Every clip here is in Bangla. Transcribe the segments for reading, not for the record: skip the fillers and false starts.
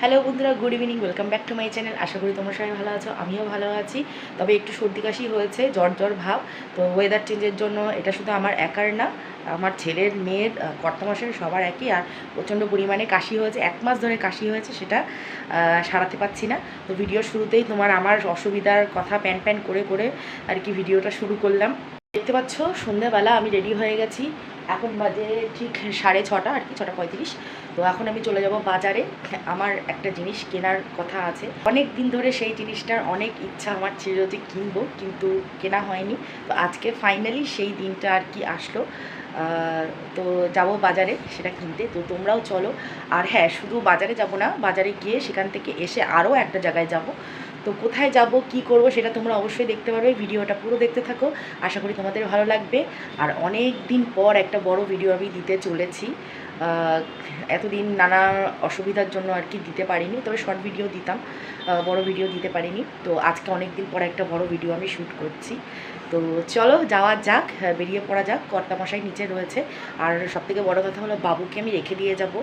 হ্যালো বন্ধুরা, good evening, welcome back to my channel. আশা করি তোমরা সবাই ভালো আছো, আমিও ভালো আছি। তবে একটু সর্দি কাশি হয়েছে, জ্বর জ্বর ভাব। তো ওয়েদার চেঞ্জের জন্য এটা শুধু আমার একার না, আমার ছেলের, মেয়ের, কর্তামশাই সবার একই। আর প্রচণ্ড পরিমাণে কাশি হয়েছে, 1 মাস ধরে কাশি হয়েছে, সেটা সারাতে পারছি না। তো ভিডিওর শুরুতেই আমার অসুবিধার কথা প্যান প্যান করে করে আর কি ভিডিওটা শুরু করলাম। দেখতে পাচ্ছ সন্ধ্যাবেলা আমি রেডি হয়ে গেছি। এখন বাজে ঠিক 6:30 আর কি, 6:35। তো এখন আমি চলে যাব বাজারে। আমার একটা জিনিস কেনার কথা আছে, অনেক দিন ধরে সেই জিনিসটার অনেক ইচ্ছা আমার ছিল যে কিনবো, কিন্তু কেনা হয়নি। তো আজকে ফাইনালি সেই দিনটা আর কি আসলো। তো যাব বাজারে সেটা কিনতে। তো তোমরাও চলো। আর হ্যাঁ, শুধু বাজারে যাব না, বাজারে গিয়ে সেখান থেকে এসে আরও একটা জায়গায় যাব। তো কোথায় যাব, কি করব, সেটা তোমরা অবশ্যই দেখতে পারবে। ভিডিওটা পুরো দেখতে থাকো, আশা করি তোমাদের ভালো লাগবে। আর অনেক দিন পর একটা বড় ভিডিও আমি দিতে চলেছি। এতদিন নানা অসুবিধার জন্য আর কি দিতে পারিনি, তবে শর্ট ভিডিও দিতাম, বড় ভিডিও দিতে পারিনি। তো আজকে অনেক দিন পর একটা বড় ভিডিও আমি শ্যুট করছি। তো চলো যাওয়া যাক, বেরিয়ে পড়া যাক। কর্তামশাই নিচে রয়েছে। আর সবথেকে বড় কথা হলো, বাবুকে আমি রেখে দিয়ে যাব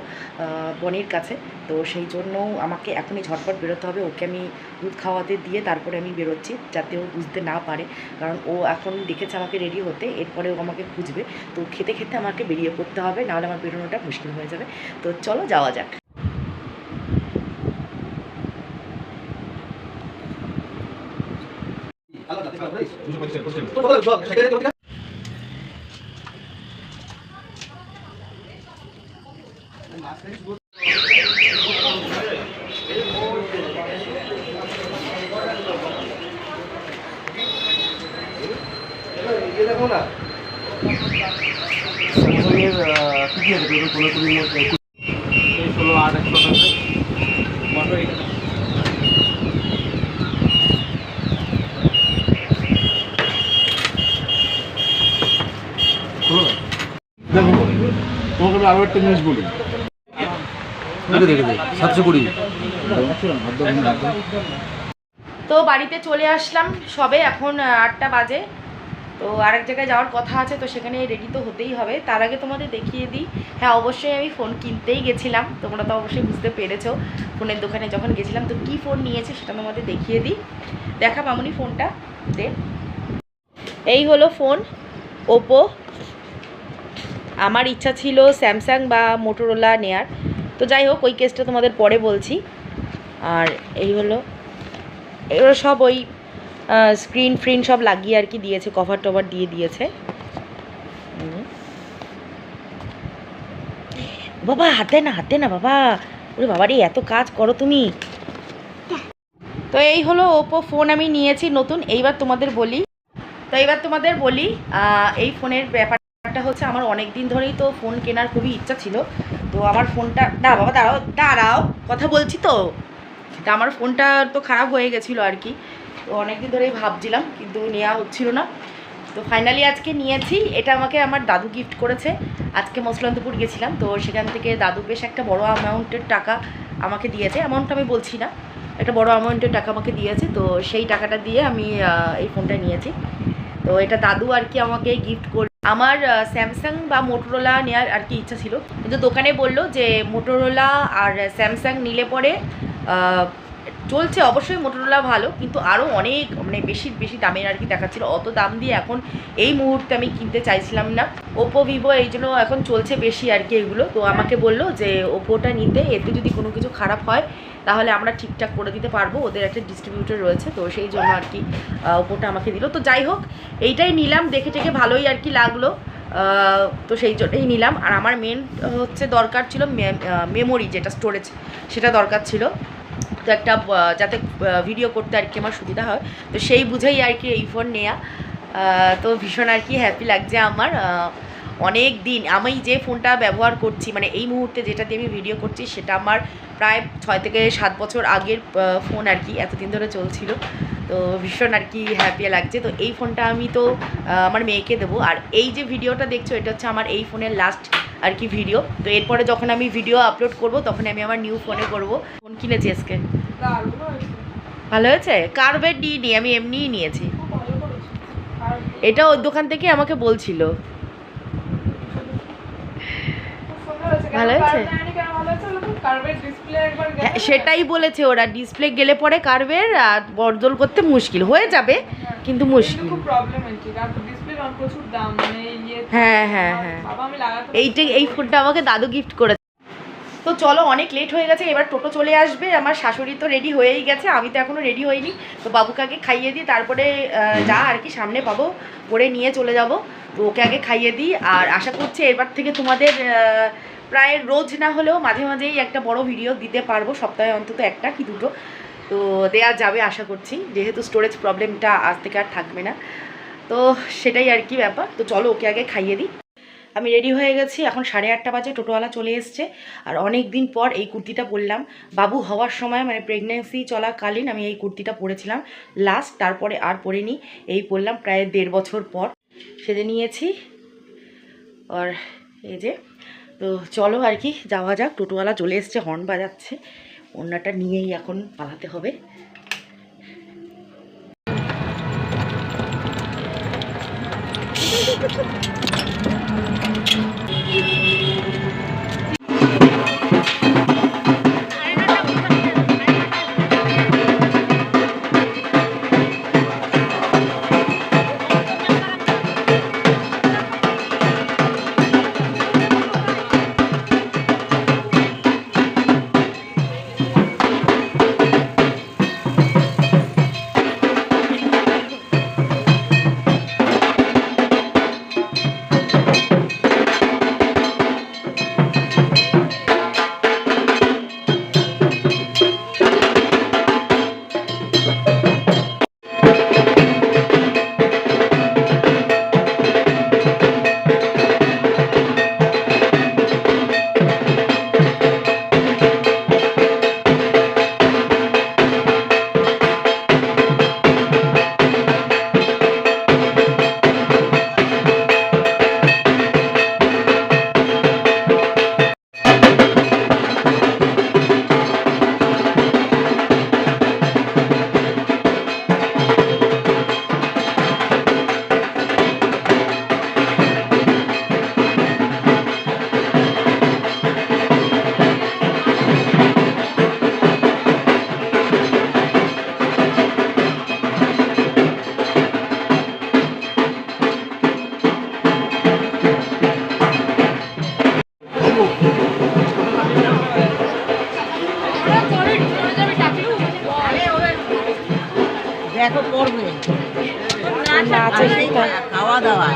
বনির কাছে। তো সেই জন্য আমাকে এখনই ঝটপট বেরোতে হবে। ওকে আমি দুধ খাওয়াতে দিয়ে তারপরে আমি বেরোচ্ছি, যাতে ও বুঝতে না পারে। কারণ ও এখন দেখেছে আমাকে রেডি হতে, এরপরে ও আমাকে খুঁজবে। তো খেতে খেতে আমাকে বেরিয়ে পড়তে হবে, নাহলে আমার বেরোনোটা মুশকিল হয়ে যাবে। তো চলো যাওয়া যাক। দেখো না স্যামসাংয়ের কী আছে তোদের 15-20 মধ্যে 16-8 মোটর এখানে দেখো। তোমাকে আমি আরও একটা জিনিস বলি, দেখে 720। তো বাড়িতে চলে আসলাম সবে, এখন 8টা বাজে। তো আরেক জায়গায় যাওয়ার কথা আছে, তো সেখানে রেডি তো হতেই হবে। তার আগে তোমাদের দেখিয়ে দিই, হ্যাঁ অবশ্যই আমি ফোন কিনতেই গেছিলাম, তোমরা তো অবশ্যই বুঝতে পেরেছো। ফোনের দোকানে যখন গেছিলাম, তো কী ফোন নিয়েছি সেটা তোমাদের দেখিয়ে দিই। দেখা মামুনি ফোনটা দে। এই হলো ফোন, ওপো। আমার ইচ্ছা ছিল স্যামসাং বা মোটোরোলা নেয়ার, তো যাই হোক ওই কেসটা তোমাদের পরে বলছি। আর এই হলো, এগুলো সব ওই স্ক্রিন ফ্রিন সব লাগিয়ে আর কি দিয়েছে, কভার টভার দিয়ে দিয়েছে। বাবা হাতে না বাবা, ওরে বাবারে এত কাজ করো তুমি। তো এই হলো ওপো ফোন আমি নিয়েছি নতুন। এইবার তোমাদের বলি এই ফোনের ব্যাপারটা হচ্ছে, আমার অনেক দিন ধরেই তো ফোন কেনার খুবই ইচ্ছা ছিল। তো আমার ফোনটা, বাবা দাঁড়াও কথা বলছি তো। তা আমার ফোনটা তো খারাপ হয়ে গেছিলো আর কি। তো অনেক দিন ধরেই ভাবছিলাম, কিন্তু নেওয়া হচ্ছিল না। তো ফাইনালি আজকে নিয়েছি। এটা আমাকে আমার দাদু গিফট করেছে। আজকে মসলন্দপুর গেছিলাম, তো সেখান থেকে দাদু বেশ একটা বড় অ্যামাউন্টের টাকা আমাকে দিয়েছে। অ্যামাউন্টটা আমি বলছি না, একটা বড় অ্যামাউন্টের টাকা আমাকে দিয়েছে। তো সেই টাকাটা দিয়ে আমি এই ফোনটা নিয়েছি। তো এটা দাদু আর কি আমাকে গিফট করে। আমার স্যামসাং বা মোটোরোলা নেওয়ার আর কি ইচ্ছা ছিল, কিন্তু দোকানে বললো যে মোটোরোলা আর স্যামসাং নিলে পরে চলছে অবশ্যই মোটোরোলা ভালো, কিন্তু আরও অনেক মানে বেশি দামের আর কি দেখাচ্ছিলো। অত দাম দিয়ে এখন এই মুহূর্তে আমি কিনতে চাইছিলাম না। ওপো ভিভো এই জন্য এখন চলছে বেশি আর কি এগুলো। তো আমাকে বললো যে ওপোটা নিতে, এতে যদি কোনো কিছু খারাপ হয় তাহলে আমরা ঠিকঠাক করে দিতে পারবো, ওদের একটা ডিস্ট্রিবিউটর রয়েছে। তো সেই জন্য আর কি ওপোটা আমাকে দিল। তো যাই হোক এইটাই নিলাম, দেখে টেকে ভালোই আর কি লাগলো। তো সেই জন্যই নিলাম। আর আমার মেন হচ্ছে দরকার ছিল মেমোরি, যেটা স্টোরেজ, সেটা দরকার ছিল। তো একটা যাতে ভিডিও করতে আর কি আমার সুবিধা হয়, তো সেই বুঝেই আর কি এই ফোন নেওয়া। তো ভীষণ আর কি হ্যাপি লাগছে আমার। অনেক দিন আমি যে ফোনটা ব্যবহার করছি, মানে এই মুহূর্তে যেটাতে আমি ভিডিও করছি, সেটা আমার প্রায় 6 থেকে 7 বছর আগের ফোন আর কি, এতদিন ধরে চলছিল। তো ভীষণ আর কি হ্যাপি লাগছে। তো এই ফোনটা আমি তো আমার মেয়েকে দেবো। আর এই যে ভিডিওটা দেখছো, এটা হচ্ছে আমার এই ফোনের লাস্ট আর কি ভিডিও। তো এরপরে যখন আমি ভিডিও আপলোড করব, তখন আমি আমার নিউ ফোনে করব। ফোন কিনেছি আজকে, ভালো হয়েছে। কার্ভের নিইনি, আমি এমনিই নিয়েছি। এটা ওর দোকান থেকে আমাকে বলছিল। ভালো হয়েছে। হ্যাঁ সেটাই বলেছে ওরা, ডিসপ্লে গেলে পরে কার্ভের আর বদল করতে মুশকিল হয়ে যাবে, কিন্তু মুশকিল। হ্যাঁ হ্যাঁ হ্যাঁ, এই ফোনটা আমাকে দাদু গিফট করেছে। তো চলো, অনেক লেট হয়ে গেছে, এবার টোটো চলে আসবে। আমার শাশুড়ি তো রেডি হয়েই গেছে, আমি তো এখনও রেডি হইনি। তো বাবুকে আগে খাইয়ে দিই, তারপরে যা আর কি সামনে পাবো করে নিয়ে চলে যাব। তো ওকে আগে খাইয়ে দিই, আর আশা করছি এবার থেকে তোমাদের প্রায় রোজ না হলেও মাঝে মাঝেই একটা বড় ভিডিও দিতে পারবো, সপ্তাহে অন্তত একটা কি দুটো তো দেয়া যাবে আশা করছি, যেহেতু স্টোরেজ প্রবলেমটা আজ থেকে আর থাকবে না। তো সেটাই আর কি ব্যাপার। তো চলো ওকে আগে খাইয়ে দিই। আমি রেডি হয়ে গেছি, এখন 8:30 বাজে, টোটোওয়ালা চলে এসছে। আর অনেক দিন পর এই কুর্তিটা পরলাম। বাবু হওয়ার সময় মানে প্রেগনেন্সি চলাকালীন আমি এই কুর্তিটা পরেছিলাম লাস্ট, তারপরে আর পরিনি। এই পরলাম প্রায় 1.5 বছর পর, সেজে নিয়েছি। আর এই যে, তো চলো আর কি যাওয়া যাক। টোটোওয়ালা চলে এসছে, হর্ন বাজাচ্ছে, ওড়নাটা নিয়েই এখন পালাতে হবে। দেখো পড়বে নাচে খাওয়া দাওয়া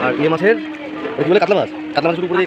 আর ইয়ে মাছের কাতলা মাছ, কাতলা মাছ শুরু করে